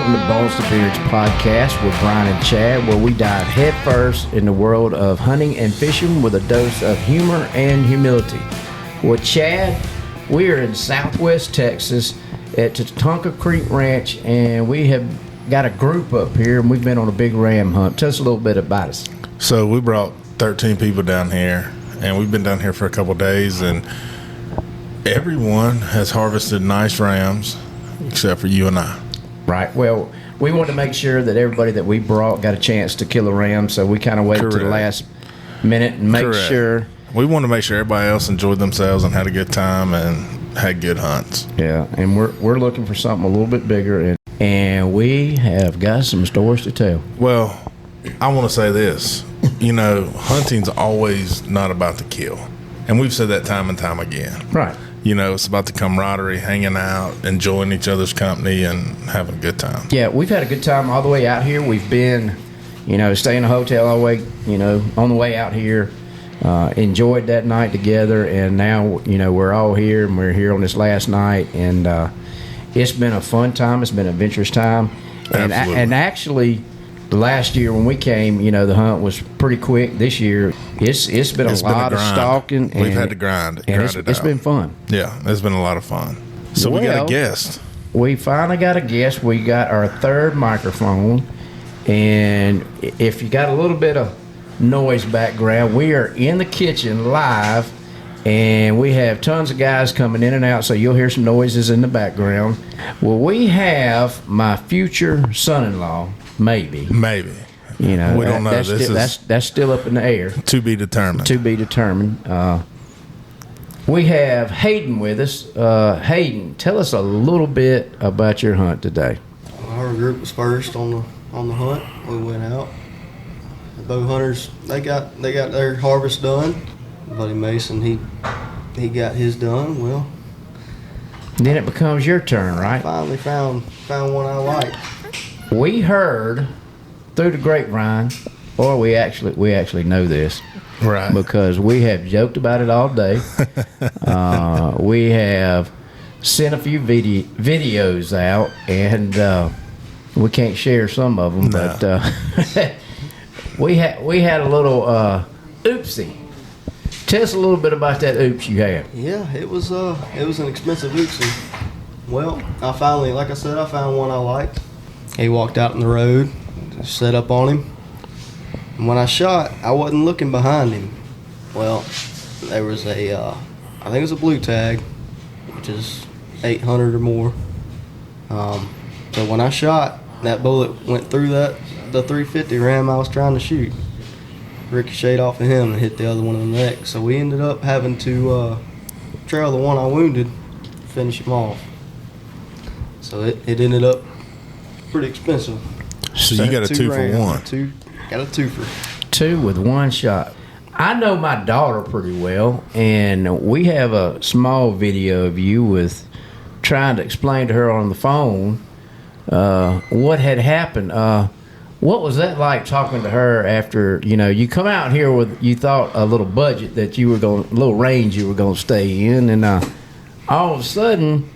welcome to Bones to Beards podcast with Brian and Chad, where we dive headfirst in the world of hunting and fishing with a dose of humor and humility. With Chad, we are in southwest Texas at Tatonka Creek Ranch, and we have got a group up here, and we've been on a big ram hunt. Tell us a little bit about us. So we brought 13 people down here, and we've been down here for a couple of days, and everyone has harvested nice rams except for you and I. Right. Well, we wanted to make sure that everybody that we brought got a chance to kill a ram, so we kind of waited to the last minute and make sure. We want to make sure everybody else enjoyed themselves and had a good time and had good hunts. Yeah, and we're looking for something a little bit bigger, and we have got some stories to tell. Well, I want to say this. You know, hunting's always not about the kill. And we've said that time and time again. Right. You know, it's about the camaraderie, hanging out, enjoying each other's company, and having a good time. Yeah, we've had a good time all the way out here. We've been, staying in a hotel all the way, on the way out here. Enjoyed that night together, and now, we're all here, and we're here on this last night, and it's been a fun time. It's been an adventurous time. Absolutely. And actually, last year when we came, the hunt was pretty quick. This year, it's been a lot of stalking. We've had to grind it. It's been fun. Yeah, it's been a lot of fun. So we got a guest. We finally got a guest. We got our third microphone, and if you got a little bit of noise background, we are in the kitchen live, and we have tons of guys coming in and out, so you'll hear some noises in the background. Well, we have my future son-in-law. Maybe. We don't know. That's still up in the air. To be determined. We have Hayden with us. Hayden, tell us a little bit about your hunt today. Our group was first on the hunt. We went out. The bow hunters they got their harvest done. Buddy Mason he got his done. Well, then it becomes your turn, right? I finally found one I liked. We heard through the grapevine, or we actually know this, right? Because we have joked about it all day. We have sent a few videos out, and we can't share some of them, but we had a little oopsie. Tell us a little bit about that oops you had. Yeah, it was an expensive oopsie. Well, I found one I liked. He walked out in the road, set up on him. And when I shot, I wasn't looking behind him. Well, there was I think it was a blue tag, which is 800 or more. So when I shot, that bullet went through the 350 ram I was trying to shoot. Ricocheted off of him and hit the other one in the neck. So we ended up having to trail the one I wounded, finish him off. So it ended up pretty expensive. So you got a 2 for 1. Got a 2 for 2 with one shot. I know my daughter pretty well, and we have a small video of you with trying to explain to her on the phone what had happened. What was that like talking to her after you come out here with you thought a little budget that you were going, a little range you were going to stay in, and all of a sudden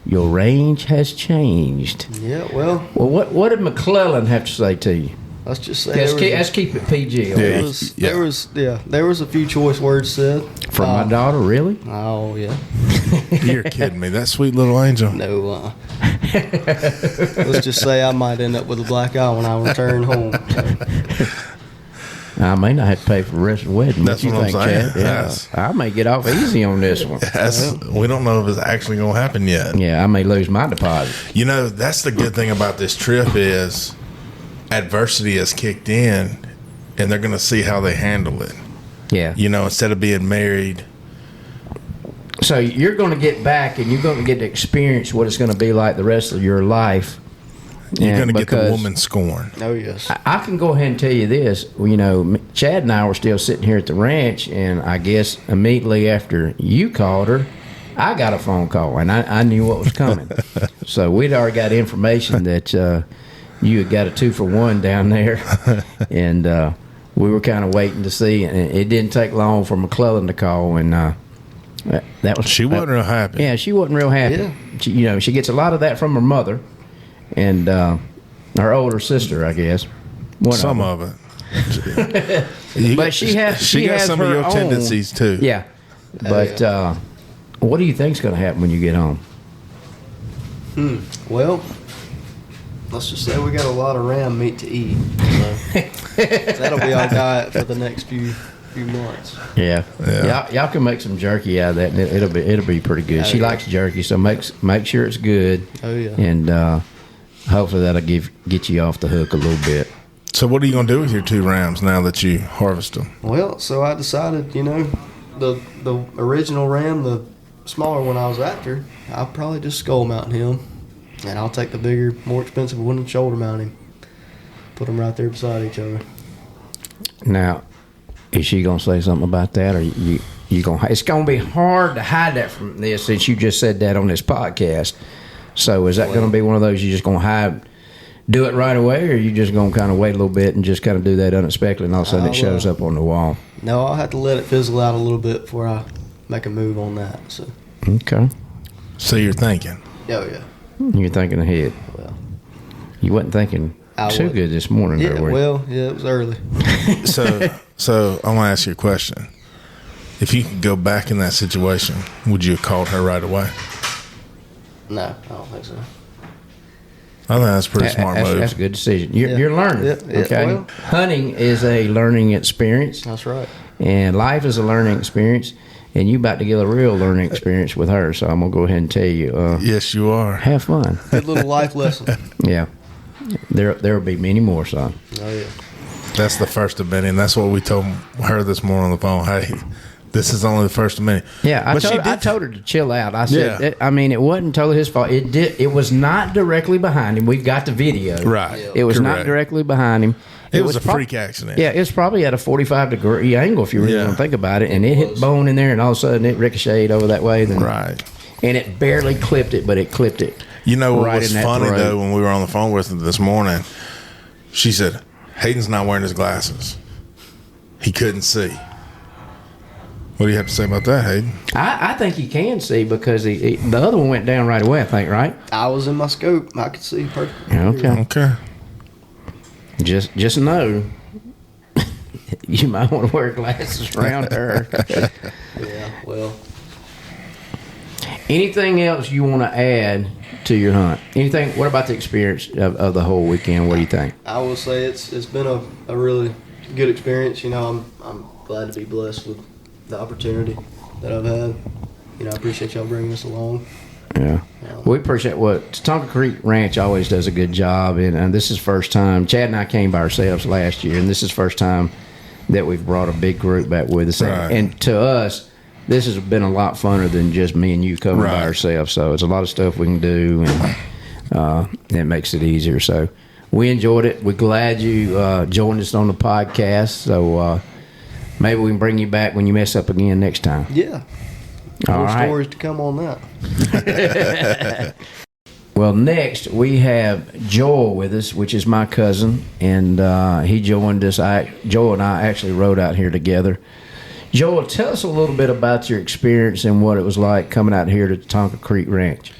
your range has changed. Yeah, well, what did McClellan have to say to you? Let's just say let's keep it PG. There was a few choice words said from my daughter. Really? Oh yeah. You're kidding me. That sweet little angel. No. Let's just say I might end up with a black eye when I return home. I may not have to pay for the rest of the wedding. That's what I'm saying. Chad? Yeah. I may get off easy on this one. We don't know if it's actually going to happen yet. Yeah, I may lose my deposit. That's the good thing about this trip is adversity has kicked in, and they're going to see how they handle it. Yeah. Instead of being married. So you're going to get back, and you're going to get to experience what it's going to be like the rest of your life. You're going to get the woman scorn. Oh, yes. I can go ahead and tell you this. Chad and I were still sitting here at the ranch, and I guess immediately after you called her, I got a phone call, and I knew what was coming. So we'd already got information that you had got a 2 for 1 down there, and we were kind of waiting to see. And it didn't take long for McClellan to call, and that was. She wasn't real happy. Yeah, she wasn't real happy. Yeah. She gets a lot of that from her mother. and her older sister, I guess. Some of it. But she has some her of your own tendencies too. Yeah, but what do you think's going to happen when you get home? Well, let's just say we got a lot of ram meat to eat. So that'll be our diet for the next few months. Yeah. Y'all can make some jerky out of that, and it'll be pretty good. She likes jerky, so make sure it's good. Oh yeah. And hopefully that'll get you off the hook a little bit. So what are you going to do with your 2 rams now that you harvest them? Well, so I decided, the original ram, the smaller one I was after, I'll probably just skull mount him, and I'll take the bigger, more expensive one and shoulder mount him. Put them right there beside each other. Now, is she gonna say something about that, or you gonna? It's gonna be hard to hide that from this since you just said that on this podcast. So is that gonna be one of those you just gonna do it right away, or are you just gonna kind of wait a little bit and just kind of do that unexpectedly, and all of a sudden it shows up on the wall? No, I'll have to let it fizzle out a little bit before I make a move on that. So. Okay. So you're thinking? Oh yeah. You're thinking ahead. Well, you wasn't thinking too good this morning, yeah. though, were you? Well, yeah, it was early. So I want to ask you a question. If you could go back in that situation, would you have called her right away? No, I don't think so. I think that's a pretty smart move. That's a good decision. You're learning. Yeah, Okay. well. Hunting is a learning experience. That's right. And life is a learning experience. And you about to get a real learning experience with her. So I'm gonna go ahead and tell you. Yes, you are. Have fun. Good little life lesson. Yeah. There'll be many more, son. Oh yeah. That's the first of many, and that's what we told her this morning on the phone. Hey, this is only the first of many. Yeah, I told her to chill out. I said, it wasn't totally his fault. It was not directly behind him. We've got the video. Right. It was not Correct. directly behind him. It was a freak accident. Yeah, it was probably at a 45-degree angle if you really want to think about it. And it hit bone in there, and all of a sudden it ricocheted over that way. Then, right. And it barely clipped it, but it clipped it. You know what right was in that funny, throat. though, when we were on the phone with her this morning? She said, Hayden's not wearing his glasses. He couldn't see. What do you have to say about that, Hayden? I think he can see because the other one went down right away, I think, right? I was in my scope. I could see perfectly. Okay. Just know you might want to wear glasses around her. Yeah, well. Anything else you want to add to your hunt? Anything? What about the experience of the whole weekend? What do you think? I will say it's been a really good experience. I'm glad to be blessed with the opportunity that I've had. I appreciate y'all bringing us along. Yeah. We appreciate what Tatonka Creek Ranch always does a good job, and this is first time. Chad and I came by ourselves last year, and this is first time that we've brought a big group back with us. Right. And to us, this has been a lot funner than just me and you coming by ourselves. So it's a lot of stuff we can do, and it makes it easier. So we enjoyed it. We're glad you joined us on the podcast. So maybe we can bring you back when you mess up again next time. Yeah. More stories to come on that. Well, next we have Joel with us, which is my cousin, and he joined us. Joel and I actually rode out here together. Joel, tell us a little bit about your experience and what it was like coming out here to Tatonka Creek Ranch.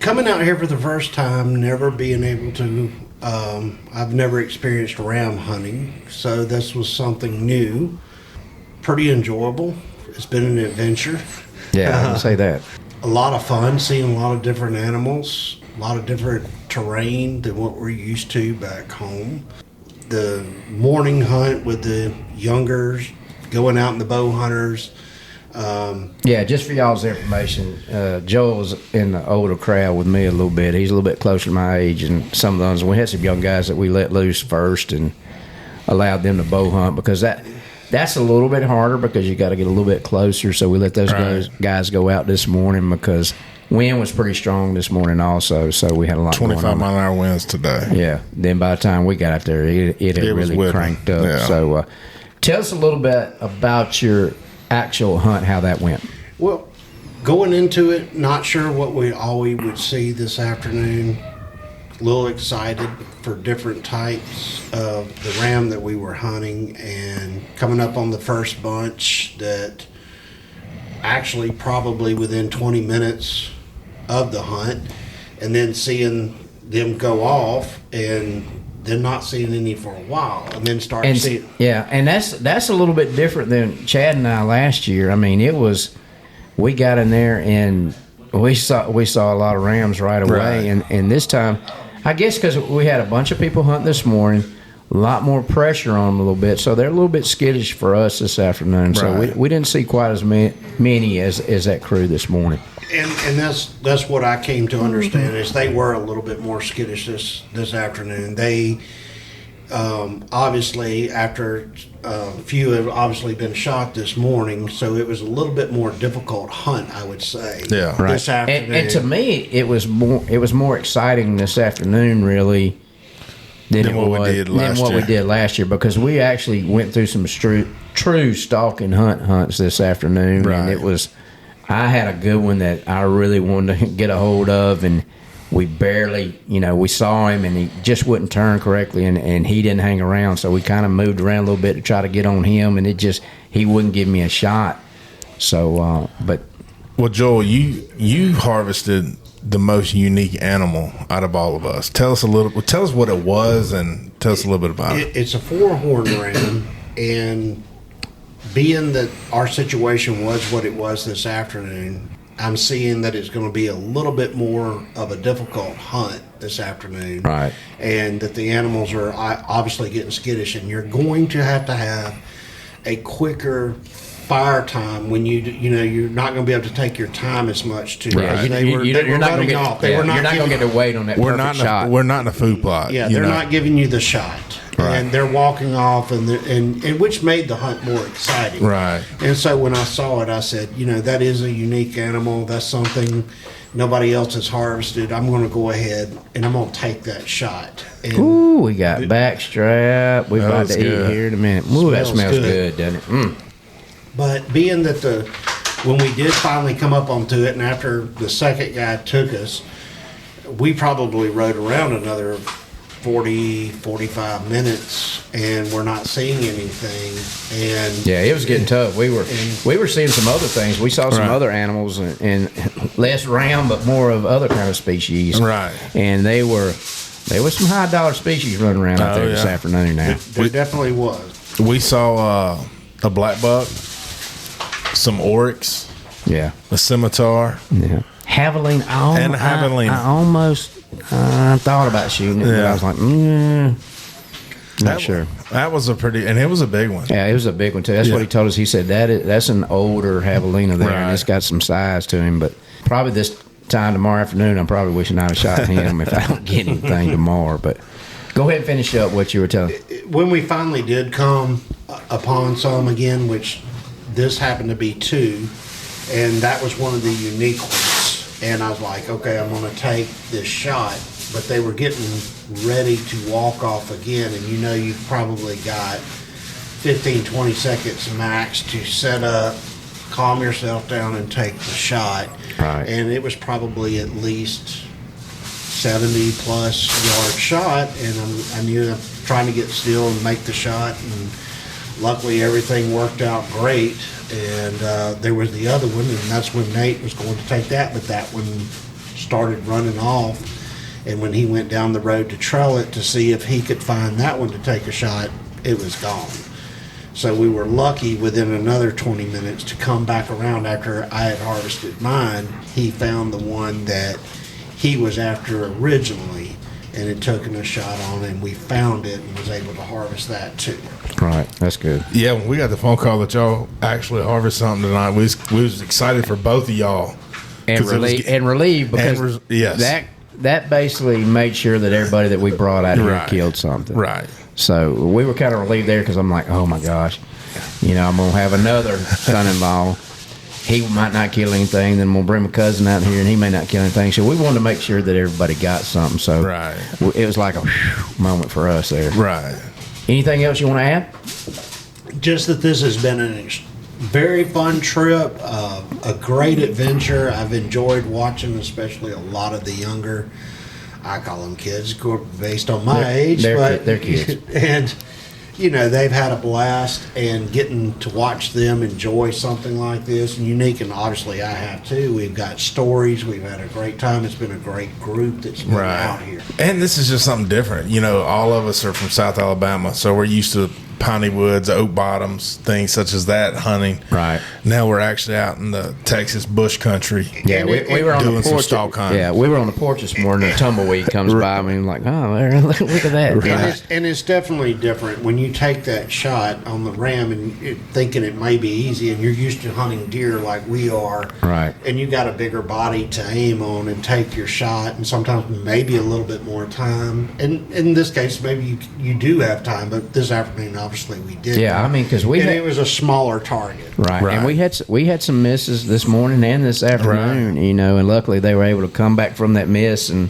Coming out here for the first time, never being able to, I've never experienced ram hunting, so this was something new. Pretty enjoyable. It's been an adventure. Yeah, I can say that. A lot of fun, seeing a lot of different animals, a lot of different terrain than what we're used to back home. The morning hunt with the youngers, going out in the bow hunters. Yeah, just for y'all's information, Joel's in the older crowd with me a little bit. He's a little bit closer to my age, and some of those. We had some young guys that we let loose first and allowed them to bow hunt because that's a little bit harder because you got to get a little bit closer. So we let those guys go out this morning because wind was pretty strong this morning also. So we had a lot 25 mile an hour winds today. Yeah. Then by the time we got out there, it had really cranked up. Yeah. So tell us a little bit about your actual hunt, how that went. Well, going into it, not sure what we would see this afternoon. A little excited for different types of the ram that we were hunting, and coming up on the first bunch that actually probably within 20 minutes of the hunt, and then seeing them go off and then not seeing any for a while, and then start seeing. Yeah, and that's a little bit different than Chad and I last year. I mean, we got in there and we saw a lot of rams right away, and this time, I guess because we had a bunch of people hunting this morning, a lot more pressure on them a little bit, so they're a little bit skittish for us this afternoon. So we didn't see quite as many as that crew this morning. And that's what I came to understand is they were a little bit more skittish this afternoon. They obviously, after a few have obviously been shot this morning, so it was a little bit more difficult hunt, I would say. Yeah, this afternoon. And to me, it was more exciting this afternoon, really, than what we did last year, because we actually went through some true stalking hunts this afternoon, and it was. I had a good one that I really wanted to get a hold of, and we barely, we saw him, and he just wouldn't turn correctly, and he didn't hang around, so we kind of moved around a little bit to try to get on him, and he wouldn't give me a shot. So, Well, Joel, you harvested the most unique animal out of all of us. Tell us what it was, and tell us a little bit about it. It's a 4-horn ram, and being that our situation was what it was this afternoon, I'm seeing that it's going to be a little bit more of a difficult hunt this afternoon. Right. And that the animals are obviously getting skittish, and you're going to have a quicker fire time when you're not going to be able to take your time as much to. Right. You're not going to get to wait on that perfect shot. We're not in a food plot. Yeah, they're not giving you the shot. Right. And they're walking off, and which made the hunt more exciting. Right. And so when I saw it, I said, that is a unique animal. That's something nobody else has harvested. I'm going to go ahead and I'm going to take that shot. And ooh, we got backstrap. We're about to eat here in a minute. Ooh, that smells good, doesn't it? Mm. But being that when we did finally come up onto it, and after the second guy took us, we probably rode around another 45 minutes, and we're not seeing anything. And yeah, it was getting tough. We were seeing some other things. We saw some other animals, and less ram, but more of other kind of species. Right. And there were some high dollar species running around out there this afternoon. Now there definitely was. We saw a black buck, some oryx, a scimitar, javelina. And javelina. I almost thought about shooting it, but I was like, not sure. That was it was a big one. Yeah, it was a big one too. That's what he told us. He said that's an older javelina there, and it's got some size to him. But probably this time tomorrow afternoon, I'm probably wishing I'd have shot him if I don't get anything tomorrow. But go ahead and finish up what you were telling. When we finally did come upon some again, which this happened to be 2, and that was one of the unique ones. And I was like, okay, I'm going to take this shot. But they were getting ready to walk off again. And you've probably got 15, 20 seconds max to set up, calm yourself down, and take the shot. Right. And it was probably at least 70-plus yard shot. And I knew I'm trying to get still and make the shot. And luckily, everything worked out great. And there was the other one, and that's when Nate was going to take that, but that one started running off. And when he went down the road to trail it to see if he could find that one to take a shot, it was gone. So we were lucky within another 20 minutes to come back around after I had harvested mine. He found the one that he was after originally and had taken a shot on, and we found it and was able to harvest that too. Right, that's good. Yeah, when we got the phone call that y'all actually harvest something tonight, we was excited for both of y'all. And relieved because that basically made sure that everybody that we brought out here killed something. Right. So we were kind of relieved there because I'm like, oh my gosh, I'm going to have another son-in-law. He might not kill anything. Then we'll bring my cousin out here, and he may not kill anything. So we wanted to make sure that everybody got something. So it was like a moment for us there. Right. Anything else you want to add? Just that this has been a very fun trip, a great adventure. I've enjoyed watching, especially a lot of the younger, I call them kids, based on my age. They're kids. And, they've had a blast, and getting to watch them enjoy something like this and unique, and obviously I have too. We've got stories. We've had a great time. It's been a great group that's been out here. And this is just something different. All of us are from South Alabama, so we're used to piney woods, oak bottoms, things such as that hunting. Right. Now we're actually out in the Texas bush country. Yeah, we were on doing the porch. some stalk hunting. Yeah, we were on the porch this morning. And a tumbleweed comes by. I mean, like, oh, look at that. Right. And it's definitely different when you take that shot on the ram and thinking it may be easy, and you're used to hunting deer like we are. Right. And you got a bigger body to aim on and take your shot, and sometimes maybe a little bit more time. And in this case, maybe you do have time, but this afternoon, obviously, we did. Yeah, I mean, because it was a smaller target. Right. And we had some misses this morning and this afternoon, and luckily they were able to come back from that miss and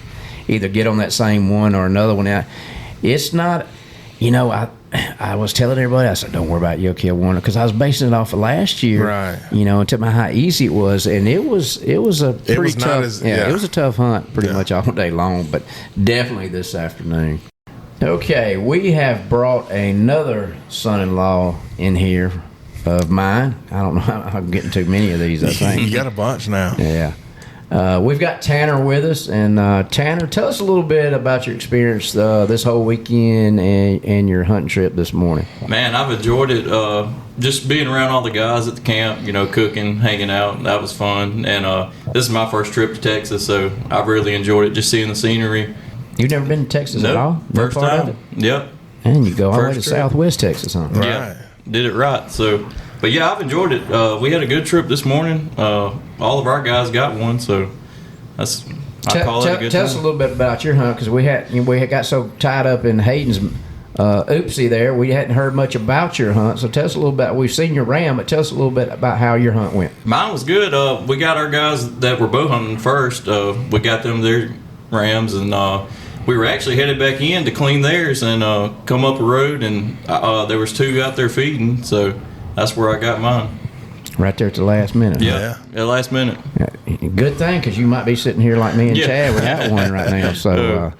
either get on that same one or another one. Now, it's not, I was telling everybody, I said, don't worry about you'll kill one, because I was basing it off of last year, and tell me how easy it was, and it was a pretty tough, it was a tough hunt pretty much all day long, but definitely this afternoon. Okay, we have brought another son-in-law in here of mine. I don't know. I'm getting too many of these, I think. You got a bunch now. Yeah. We've got Tanner with us. And Tanner, tell us a little bit about your experience this whole weekend and your hunting trip this morning. Man, I've enjoyed it. Just being around all the guys at the camp, cooking, hanging out. That was fun. And this is my first trip to Texas, so I've really enjoyed it, just seeing the scenery. You've never been to Texas at all? First time. Yep. And you go all the way to trip. Southwest Texas, huh? Right. Yeah, did it right. So, but yeah, I've enjoyed it. We had a good trip this morning. All of our guys got one, so that's. Tell us a little bit about your hunt, because we had got so tied up in Hayden's oopsie there, we hadn't heard much about your hunt. So tell us a little bit. We've seen your ram, but tell us a little bit about how your hunt went. Mine was good. We got our guys that were bow hunting first. We got them their rams, and we were actually headed back in to clean theirs and come up a road, and there was two out there feeding, so that's where I got mine. Right there at the last minute. Yeah, last minute. Good thing, because you might be sitting here like me and Chad without one right now. So,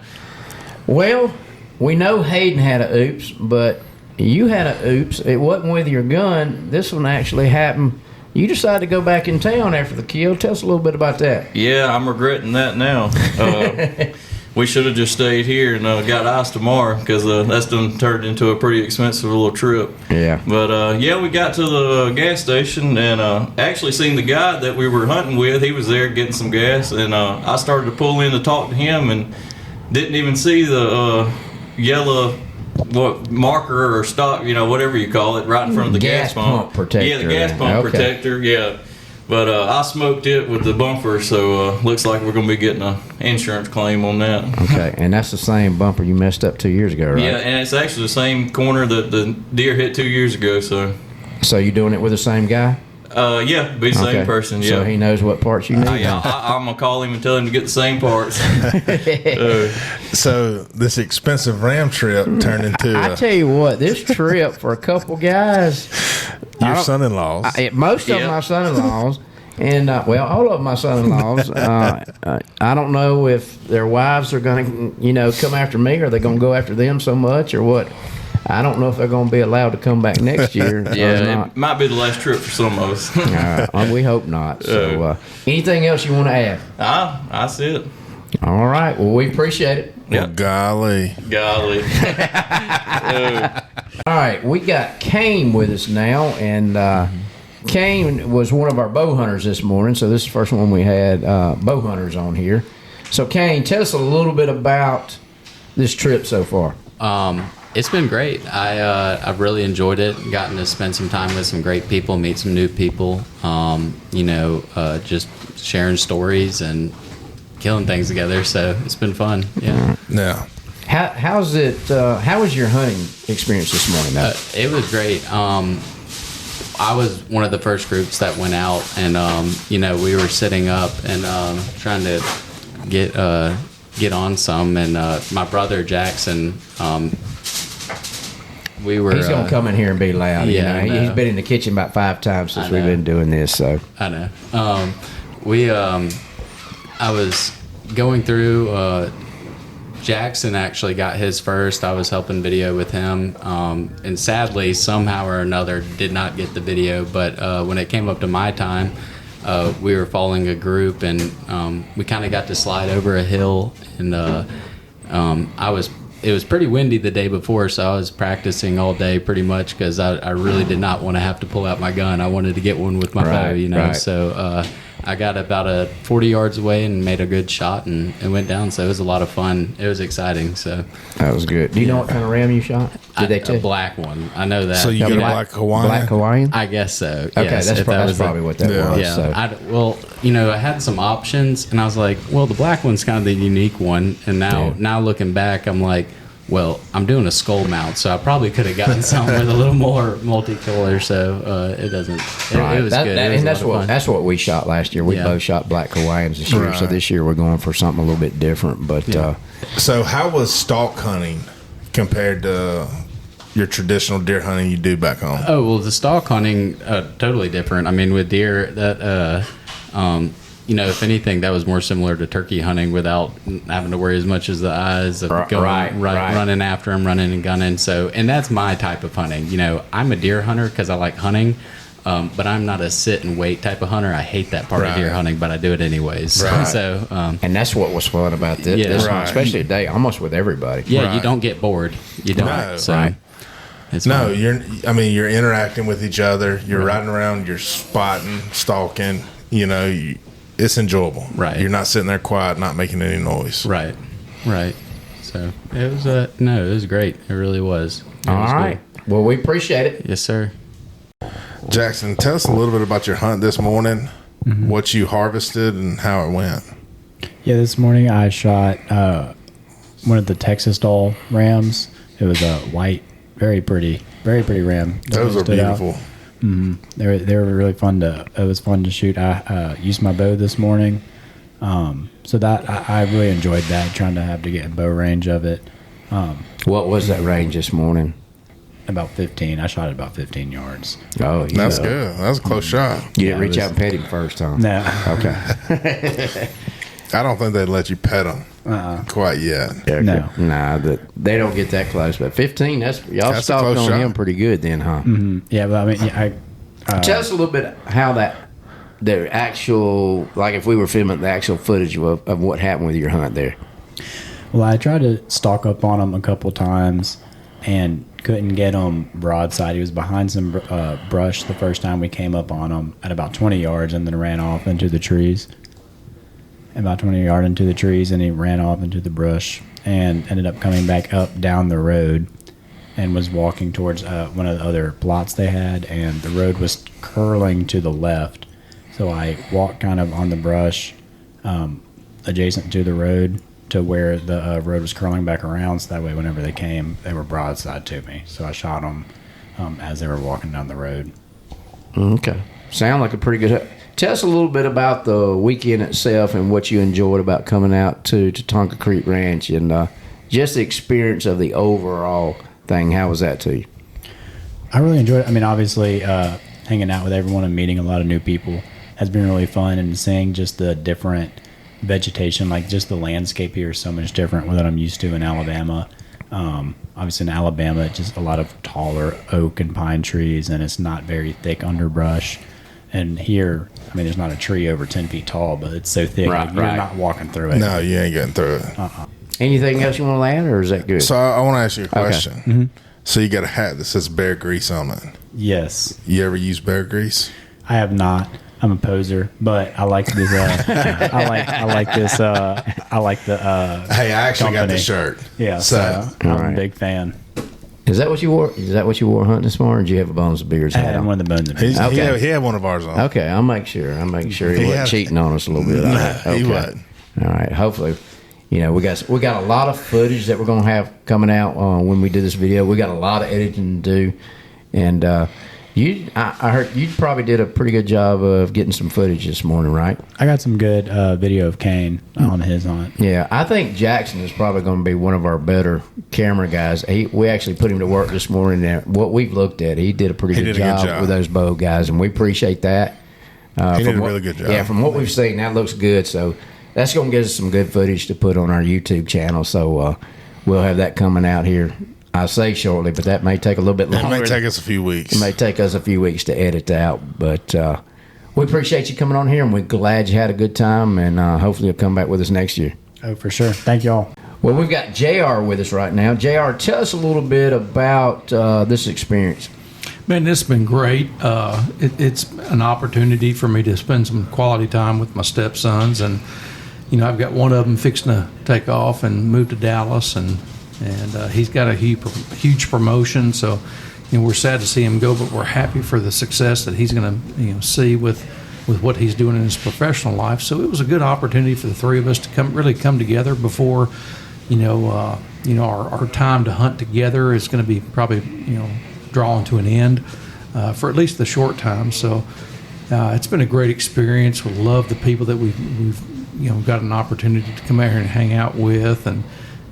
well, we know Hayden had a oops, but you had a oops. It wasn't with your gun. This one actually happened. You decided to go back in town after the kill. Tell us a little bit about that. Yeah, I'm regretting that now. We should have just stayed here and got ice tomorrow, because that's done turned into a pretty expensive little trip. Yeah. But we got to the gas station and actually seen the guy that we were hunting with. He was there getting some gas, and I started to pull in to talk to him, and didn't even see the yellow marker or stock, whatever you call it, right in front of the gas pump protector. Yeah, the gas pump protector. Yeah. But I smoked it with the bumper, so looks like we're going to be getting an insurance claim on that. Okay, and that's the same bumper you messed up 2 years ago, right? Yeah, and it's actually the same corner that the deer hit 2 years ago. So you doing it with the same guy? Yeah, be the same person. Yeah, so he knows what parts you need. I'm gonna call him and tell him to get the same parts. So this expensive ram trip turned into. I tell you what, this trip for a couple guys. Your son-in-laws. Most of my son-in-laws, and all of my son-in-laws. I don't know if their wives are going to, come after me, or they're going to go after them so much, or what. I don't know if they're going to be allowed to come back next year. Yeah, it might be the last trip for some of us. We hope not. So, anything else you want to add? That's it. All right. Well, we appreciate it. Well, golly. All right, we got Kane with us now, and Kane was one of our bow hunters this morning, so this is the first one we had bow hunters on here. So, Kane, tell us a little bit about this trip so far. It's been great. I've really enjoyed it. Gotten to spend some time with some great people, meet some new people. Just sharing stories and killing things together. So it's been fun. Yeah. Yeah. How's it? How was your hunting experience this morning? It was great. I was one of the first groups that went out, and we were sitting up and trying to get on some, and my brother Jackson. He's gonna come in here and be loud. Yeah, he's been in the kitchen about 5 times since we've been doing this. So I know. I was going through Jackson actually got his first. I was helping video with him, and sadly, somehow or another, did not get the video. But when it came up to my time, we were following a group, and we kind of got to slide over a hill, and it was pretty windy the day before, so I was practicing all day pretty much because I really did not want to have to pull out my gun. I wanted to get one with my bow, you know. Right. So I got about 40 yards away and made a good shot, and it went down. So it was a lot of fun. It was exciting. So that was good. Do you know what kind of ram you shot? Did they tell a black one? I know that. So you got a black Hawaiian? Black Hawaiian? I guess so. Okay, yes, that's probably what that was. Yeah. So. Well, you know, I had some options, and I was like, well, the black one's kind of the unique one. And now looking back, I'm like, well, I'm doing a skull mount, so I probably could have gotten something with a little more multicolor. So it doesn't. It was good. And that's what we shot last year. We both shot black Hawaiians this year. Right. So this year we're going for something a little bit different. But so how was stalk hunting compared to your traditional deer hunting you do back home? Oh well, the stalk hunting totally different. I mean, with deer that. You know, if anything, that was more similar to turkey hunting without having to worry as much as the eyes of running after them, running and gunning. So, and that's my type of hunting. You know, I'm a deer hunter because I like hunting, but I'm not a sit and wait type of hunter. I hate that part of deer hunting, but I do it anyways. Right. So, and that's what was fun about this hunt, especially today, almost with everybody. Yeah, you don't get bored. You don't. No, so, it's no, fun. you're interacting with each other. You're riding around. You're spotting, stalking. You know. It's enjoyable. Right. You're not sitting there quiet, not making any noise. Right. So it was it was great. It really was. All right. Good. Well, we appreciate it. Yes, sir. Jackson, tell us a little bit about your hunt this morning, what you harvested, and how it went. Yeah, this morning I shot one of the Texas doll rams. It was a white, very pretty ram. Those are beautiful. They were really fun it was fun to shoot. I used my bow this morning, so that I really enjoyed that, trying to get in bow range of it. What was that range this morning? About 15. I shot it about 15 yards. Oh, yeah. That's good. That was a close shot. You didn't reach out and pet him first, huh? No. Okay. I don't think they'd let you pet them quite yet. Yeah, no. Nah, they don't get that close. But 15, y'all stalked on him pretty good then, huh? Mm-hmm. Yeah, but I mean, tell us a little bit how the actual, like if we were filming the actual footage of what happened with your hunt there. Well, I tried to stalk up on him a couple times and couldn't get him broadside. He was behind some brush the first time we came up on him at about 20 yards and then ran off into the trees. About 20 yards into the trees, and he ran off into the brush and ended up coming back up down the road and was walking towards one of the other plots they had, and the road was curling to the left. So I walked kind of on the brush adjacent to the road to where the road was curling back around, so that way whenever they came, they were broadside to me. So I shot them as they were walking down the road. Okay. Sound like a pretty good... Tell us a little bit about the weekend itself and what you enjoyed about coming out to Tatonka Creek Ranch and just the experience of the overall thing. How was that to you? I really enjoyed it. I mean, obviously, hanging out with everyone and meeting a lot of new people has been really fun, and seeing just the different vegetation, like just the landscape here is so much different than what I'm used to in Alabama. Obviously, in Alabama, it's just a lot of taller oak and pine trees, and it's not very thick underbrush. And here, I mean, there's not a tree over 10 feet tall, but it's so thick, you're not walking through it. No, you ain't getting through it. Anything else you want to add, or is that good? So I want to ask you a question. Okay. Mm-hmm. So you got a hat that says bear grease on it. Yes. You ever use bear grease? I have not. I'm a poser, but I like this. I like this. I like the. Hey, I actually company. got the shirt. Yeah, so I'm a big fan. Is that what you wore? Is that what you wore hunting this morning? Or did you have a bones of beers? I had one of the bones of beers. He had one of ours on. Okay, I'll make sure. He wasn't cheating on us a little bit. No, he wasn't. All right. Hopefully, we got a lot of footage that we're gonna have coming out when we do this video. We got a lot of editing to do, and I heard you probably did a pretty good job of getting some footage this morning, right? I got some good video of Kane on his hunt. Yeah, I think Jackson is probably going to be one of our better camera guys. We actually put him to work this morning. There, what we've looked at, he did a pretty good job with those bow guys, and we appreciate that. He did a really good job. Yeah, from what we've seen, that looks good. So that's going to give us some good footage to put on our YouTube channel. So we'll have that coming out here. I say shortly, but that may take a little bit longer. It may take us a few weeks. It may take us a few weeks to edit out, but we appreciate you coming on here, and we're glad you had a good time, and hopefully you'll come back with us next year. Oh, for sure. Thank y'all. Well, we've got JR with us right now. JR, tell us a little bit about this experience. Man, this has been great. It's an opportunity for me to spend some quality time with my stepsons, and I've got one of them fixing to take off and move to Dallas, and he's got a huge promotion. So, we're sad to see him go, but we're happy for the success that he's going to see with what he's doing in his professional life. So it was a good opportunity for the three of us to come together before, our time to hunt together is going to be probably drawing to an end for at least the short time. So it's been a great experience. We love the people that we've got an opportunity to come out here and hang out with, and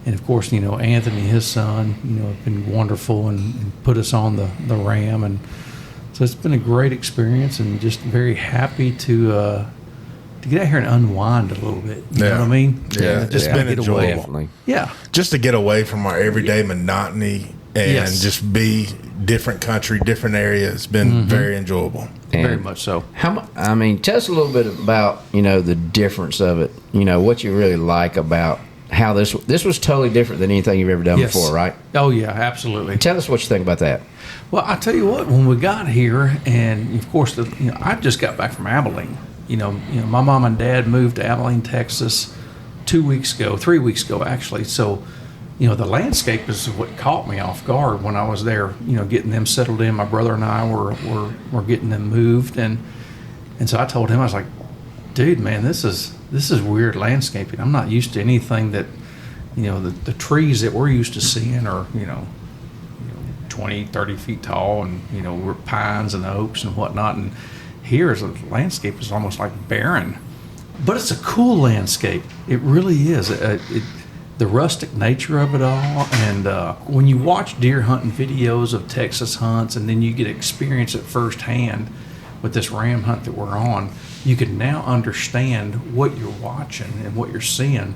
of course, Anthony, his son, have been wonderful and put us on the Ram, and so it's been a great experience, and just very happy to get out here and unwind a little bit. You know what I mean? Yeah, it's been enjoyable. Definitely. Yeah, just to get away from our everyday monotony and just be different country, different area. It's been very enjoyable. And very much so. Tell us a little bit about the difference of it. What you really like about how this was totally different than anything you've ever done before, right? Oh yeah, absolutely. Tell us what you think about that. Well, I tell you what, when we got here, and of course, I just got back from Abilene. My mom and dad moved to Abilene, Texas, 3 weeks ago actually. So, the landscape is what caught me off guard when I was there. Getting them settled in. My brother and I were getting them moved, and so I told him, I was like, dude, man, this is weird landscaping. I'm not used to anything that, the trees that we're used to seeing are, 20, 30 feet tall, and, we're pines and oaks and whatnot. And here the landscape is almost like barren, but it's a cool landscape. It really is. The rustic nature of it all. And when you watch deer hunting videos of Texas hunts, and then you get experience it firsthand with this ram hunt that we're on, you can now understand what you're watching and what you're seeing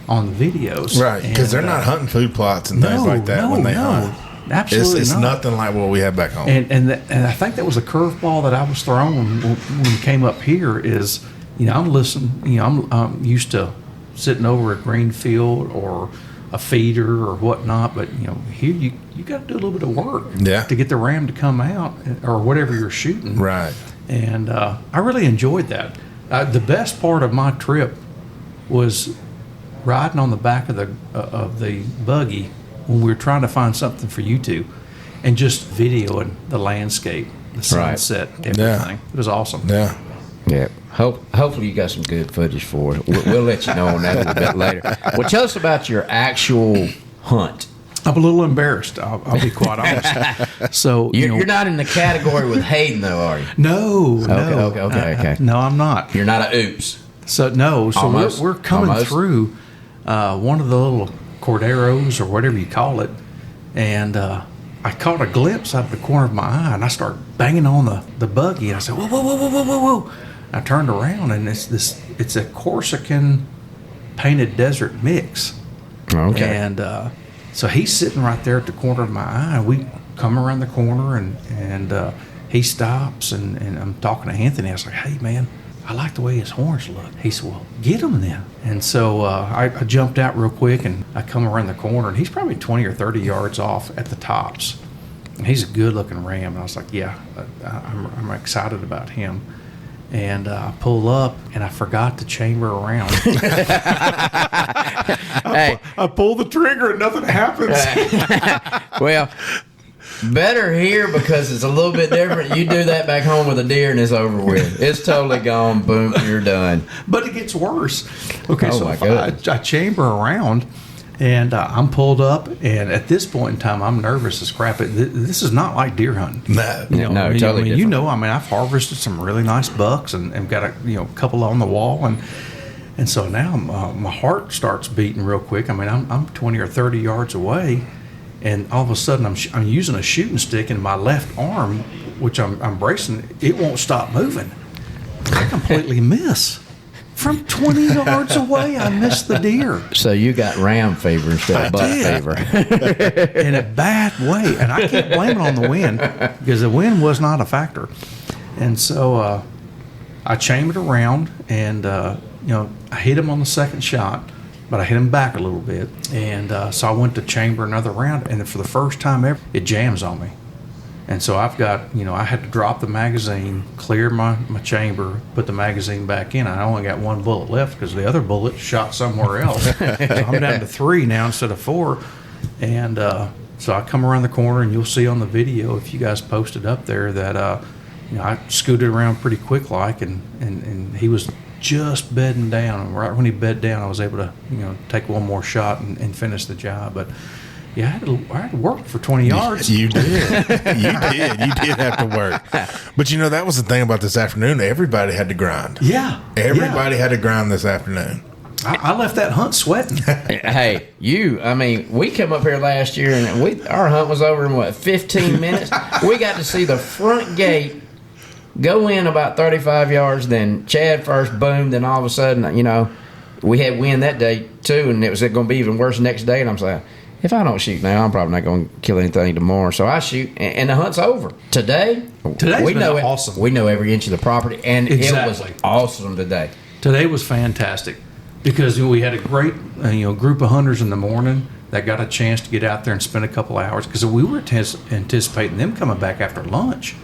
on the videos. Right, because they're not hunting food plots and things like that when they hunt. Absolutely it's not. nothing like what we have back home. And I think that was a curveball that I was thrown when we came up here. Is I'm listening. I'm used to sitting over a green field or a feeder or whatnot, but here you got to do a little bit of work to get the ram to come out or whatever you're shooting. Right. And I really enjoyed that. The best part of my trip was riding on the back of the buggy when we were trying to find something for YouTube, and just videoing the landscape, the sunset, everything. Yeah. It was awesome. Yeah. Yeah. Hopefully you got some good footage for it. We'll let you know on that a little bit later. Well, tell us about your actual hunt. I'm a little embarrassed. I'll be quite honest. So you're not in the category with Hayden, though, are you? No. Okay. No, I'm not. You're not a oops. So no. So we're coming through one of the little corderos or whatever you call it, and I caught a glimpse out of the corner of my eye, and I started banging on the buggy, and I said, whoa. I turned around, and it's a Corsican painted desert mix. Okay. And so he's sitting right there at the corner of my eye, and we come around the corner, and he stops, and I'm talking to Anthony. I was like, hey, man, I like the way his horns look. He said, well, get him then. And so I jumped out real quick, and I come around the corner, and he's probably 20 or 30 yards off at the tops. And he's a good-looking ram. And I was like, yeah, I'm excited about him. And I pull up, and I forgot to chamber around. I pull the trigger, and nothing happens. Well, better here because it's a little bit different. You do that back home with a deer, and it's over with. It's totally gone. Boom, you're done. But it gets worse. Okay, Oh, so my if goodness. I chamber around, and I'm pulled up, and at this point in time, I'm nervous as crap. This is not like deer hunting. No. No, totally different. I've harvested some really nice bucks and got a couple on the wall, and so now my heart starts beating real quick. I mean, I'm 20 or 30 yards away, and all of a sudden I'm using a shooting stick in my left arm, which I'm bracing. It won't stop moving. I completely miss From 20 yards away, I missed the deer. So you got ram fever instead of buck fever. In a bad way. And I can't blame it on the wind because the wind was not a factor. And so I chambered around and, I hit him on the second shot, but I hit him back a little bit. And so I went to chamber another round, and for the first time ever, it jams on me. And so I've got, I had to drop the magazine, clear my chamber, put the magazine back in. I only got one bullet left because the other bullet shot somewhere else. So I'm down to 3 now instead of 4. And so I come around the corner, and you'll see on the video, if you guys posted up there, that I scooted around pretty quick like, and he was just bedding down. And right when he bed down, I was able to, take one more shot and finish the job. But yeah, I had to work for 20 yards. You did. You did have to work. But that was the thing about this afternoon. Everybody had to grind. Yeah. Everybody had to grind this afternoon. I left that hunt sweating. Hey, we came up here last year, and our hunt was over in 15 minutes? We got to see the front gate go in about 35 yards, then Chad first boomed, then all of a sudden, we had wind that day too, and it was going to be even worse the next day, and I'm saying, if I don't shoot now, I'm probably not going to kill anything tomorrow. So I shoot, and the hunt's over. Today's been awesome. We know every inch of the property, and Exactly. It was awesome today. Today was fantastic because we had a great group of hunters in the morning that got a chance to get out there and spend a couple hours because we were anticipating them coming back after lunch.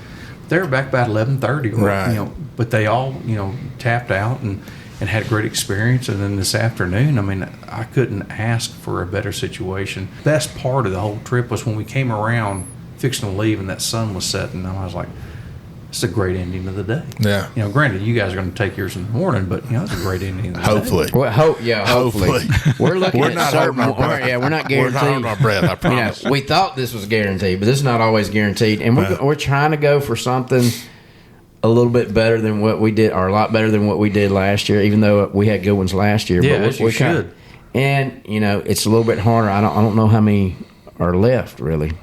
They were back by 11:30, right? But they all tapped out and had a great experience. And then this afternoon, I couldn't ask for a better situation. Best part of the whole trip was when we came around fixing to leave and that sun was setting. And I was like, it's a great ending of the day. Yeah. Granted, you guys are going to take yours in the morning, but it's a great ending of the Hopefully. day. Well, hopefully. We're looking at not certain. holding our breath. Yeah, we're not guaranteed. We're not holding our breath, I promise. We thought this was guaranteed, but this is not always guaranteed. And we're trying to go for something a little bit better than what we did, or a lot better than what we did last year, even though we had good ones last year. Yeah, but we should. And, it's a little bit harder. I don't know how many are left, really.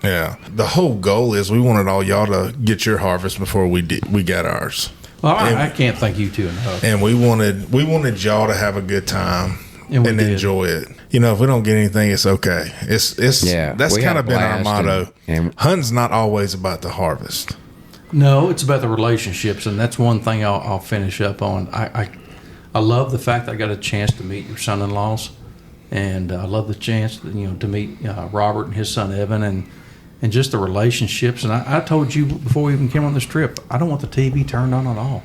Yeah. The whole goal is we wanted all y'all to get your harvest before we got ours. Well, I can't thank you two enough. And we wanted y'all to have a good time and enjoy it. If we don't get anything, it's okay. That's kind of been our motto. And hunting's not always about the harvest. No, it's about the relationships, and that's one thing I'll finish up on. I love the fact that I got a chance to meet your son-in-laws, and I love the chance to meet Robert and his son Evan, and just the relationships. And I told you before we even came on this trip, I don't want the TV turned on at all.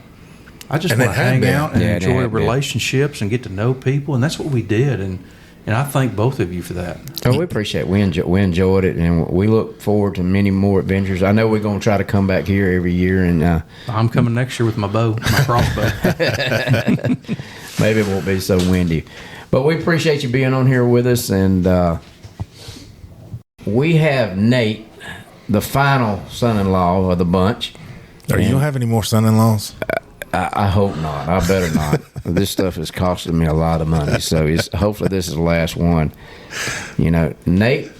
I just want to hang out and enjoy relationships and get to know people, and that's what we did. And I thank both of you for that. Oh, we appreciate it. We enjoyed it, and we look forward to many more adventures. I know we're going to try to come back here every year. And I'm coming next year with my crossbow. Maybe it won't be so windy. But we appreciate you being on here with us. And we have Nate, the final son-in-law of the bunch. You don't have any more son-in-laws? I hope not. I better not. This stuff is costing me a lot of money, so hopefully this is the last one. Nate,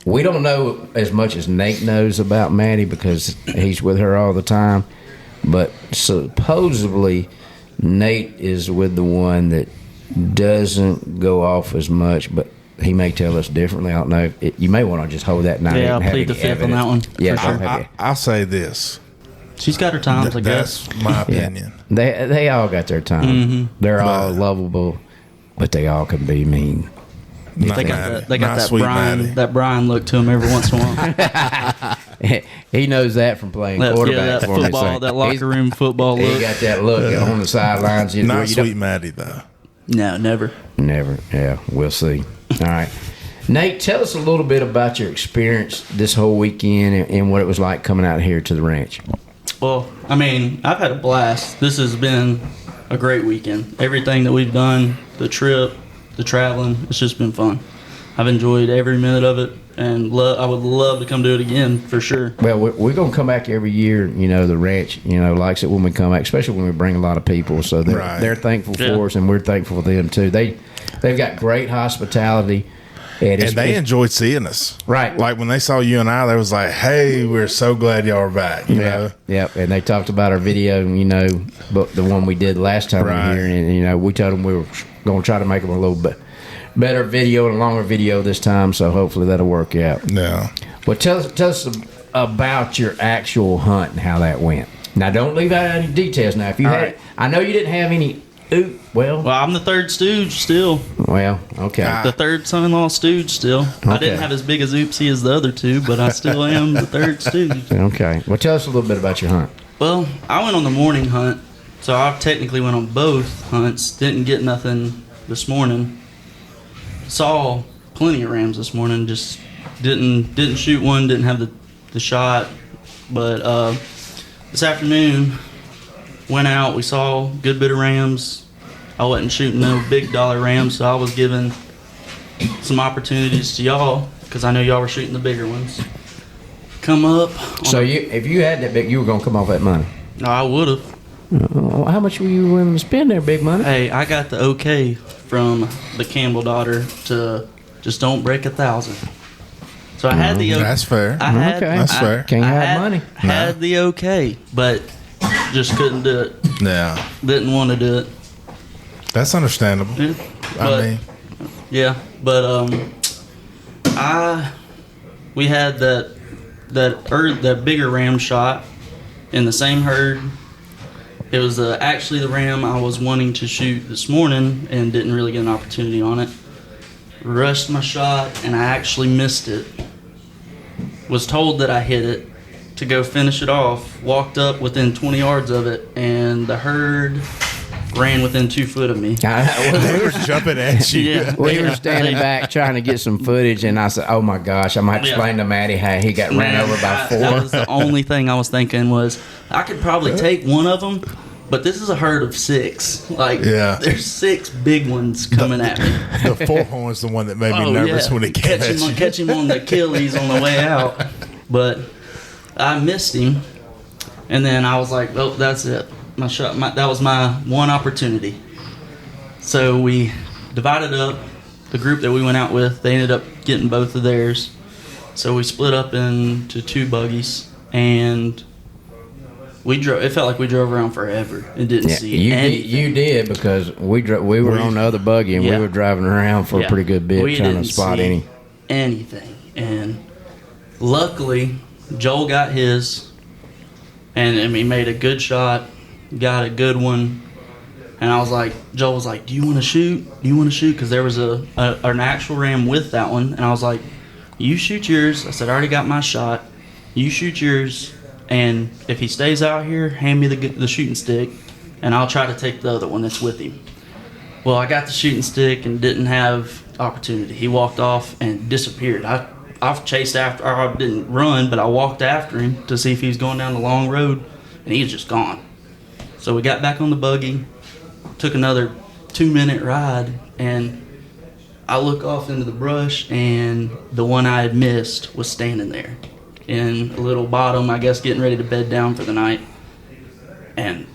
we don't know as much as Nate knows about Maddie because he's with her all the time, but supposedly Nate is with the one that doesn't go off as much, but he may tell us differently. I don't know. You may want to just hold that night. Yeah, I'll plead the fifth on that one. Yeah, sure. I'll say this. She's got her times, I guess. That's my opinion. Yeah. They all got their time. Mm-hmm. They're all lovable, but they all can be mean. They got that Brian look to him every once in a while. He knows that from playing quarterback that for me. Football, that locker room football look. He got that look on the sidelines. Not Sweet Maddie, though. No, never. Never. Yeah, we'll see. All right. Nate, tell us a little bit about your experience this whole weekend and what it was like coming out here to the ranch. Well, I've had a blast. This has been a great weekend. Everything that we've done, the trip, the traveling, it's just been fun. I've enjoyed every minute of it, and I would love to come do it again for sure. Well, we're going to come back every year. The ranch, likes it when we come back, especially when we bring a lot of people. So they're thankful for us, and we're thankful for them too. They've got great hospitality. And they enjoyed seeing us. Right. Like when they saw you and I, they was like, hey, we're so glad y'all are back. You know? Yep. And they talked about our video, but the one we did last time here. And, we told them we were going to try to make them a little bit better video and a longer video this time. So hopefully that'll work out. Yeah. Well, tell us about your actual hunt and how that went. Now, don't leave out any details. Now, if you had, I know you didn't have any. Well, I'm the third stooge still. Well, okay. The third son-in-law stooge still. Okay. I didn't have as big as oopsie as the other two, but I still am the third stooge. Okay. Well, tell us a little bit about your hunt. Well, I went on the morning hunt, so I technically went on both hunts. Didn't get nothing this morning. Saw plenty of rams this morning. Just didn't shoot one. Didn't have the shot. But this afternoon, went out. We saw a good bit of rams. I wasn't shooting no big dollar rams, so I was giving some opportunities to y'all because I know y'all were shooting the bigger ones. Come up. So if you had that big, you were gonna come off that money. No, I would have. How much were you willing to spend there, big money? Hey, I got the okay from the Campbell daughter to just don't break 1,000. So I had the okay. That's fair. That's fair. Can't have money. Had the okay, but just couldn't do it. Yeah. Didn't want to do it. That's understandable. Yeah. We had that bigger ram shot in the same herd. It was actually the ram I was wanting to shoot this morning and didn't really get an opportunity on it. Rushed my shot and I actually missed it. Was told that I hit it to go finish it off. Walked up within 20 yards of it and the herd ran within 2 foot of me. They were jumping at you. Yeah. We were standing back trying to get some footage, and I said, "Oh my gosh, I might explain to Maddie how he got ran over by 4." That was the only thing I was thinking was I could probably take one of them, but this is a herd of 6. There's 6 big ones coming at me. The 4-horn's the one that made me nervous when it came at you. Catch him on the Achilles on the way out, but I missed him, and then I was like, "Oh, that's it." My shot. That was my one opportunity. So we divided up. The group that we went out with, they ended up getting both of theirs. So we split up into 2 buggies, and we drove. It felt like we drove around forever and didn't see anything. You did because we were on the other buggy and we were driving around for a pretty good bit trying to spot anything. And luckily, Joel got his, and he made a good shot. Got a good one, and I was like, Joel was like, "Do you want to shoot? Do you want to shoot?" Because there was an actual ram with that one, and I was like, "You shoot yours." I said, "I already got my shot. You shoot yours, and if he stays out here, hand me the shooting stick, and I'll try to take the other one that's with him." Well, I got the shooting stick and didn't have opportunity. He walked off and disappeared. I chased after. Or I didn't run, but I walked after him to see if he was going down the long road, and he was just gone. So we got back on the buggy, took another 2-minute ride, and I look off into the brush, and the one I had missed was standing there in a little bottom, I guess getting ready to bed down for the night. And,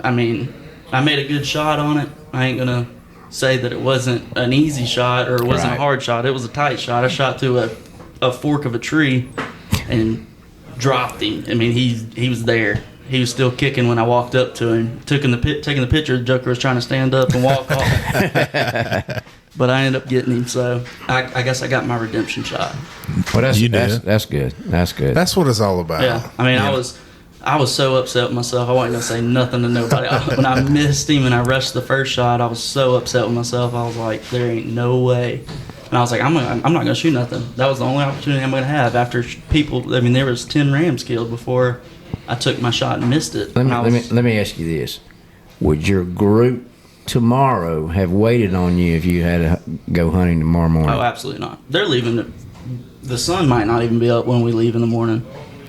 I made a good shot on it. I ain't going to say that it wasn't an easy shot or it wasn't a hard shot. It was a tight shot. I shot through a fork of a tree and dropped him. He was there. He was still kicking when I walked up to him. Taking the picture, the Joker was trying to stand up and walk off. But I ended up getting him, so I guess I got my redemption shot. Well, that's good. That's good. That's what it's all about. Yeah. I was so upset with myself. I wasn't going to say nothing to nobody. When I missed him and I rushed the first shot, I was so upset with myself. I was like, there ain't no way. And I was like, I'm not going to shoot nothing. That was the only opportunity I'm going to have after people. There was 10 rams killed before I took my shot and missed it. Let me ask you this. Would your group tomorrow have waited on you if you had to go hunting tomorrow morning? Oh, absolutely not. They're leaving. The sun might not even be up when we leave in the morning.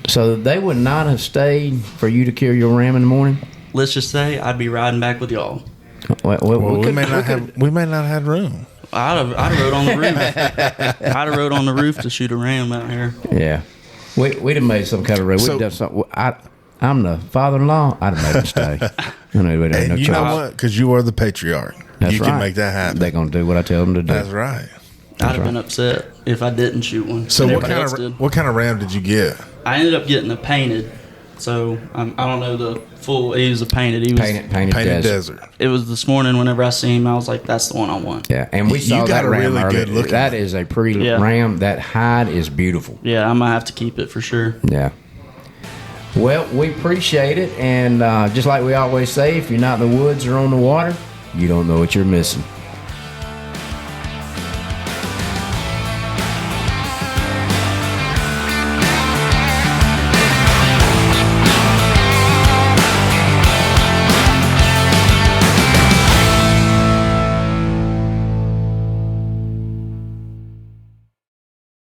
So they would not have stayed for you to kill your ram in the morning? Let's just say I'd be riding back with y'all. We may not have had room. I'd have rode on the roof. I'd have rode on the roof to shoot a ram out here. Yeah. We'd have made some kind of road. We'd have done something. I'm the father-in-law. I'd have made a mistake. And you know what? Because you are the patriarch. That's you can make that happen. They're going to do what I tell them to do. That's right. I'd have been upset if I didn't shoot one. So what kind of ram did you get? I ended up getting a painted. So I don't know the full. He was a painted. He was painted desert. It was this morning. Whenever I seen him, I was like, "That's the one I want." Yeah, and we saw that ram really good. That is a pretty ram. That hide is beautiful. Yeah, I'm gonna have to keep it for sure. Yeah. Well, we appreciate it, and just like we always say, if you're not in the woods or on the water, you don't know what you're missing.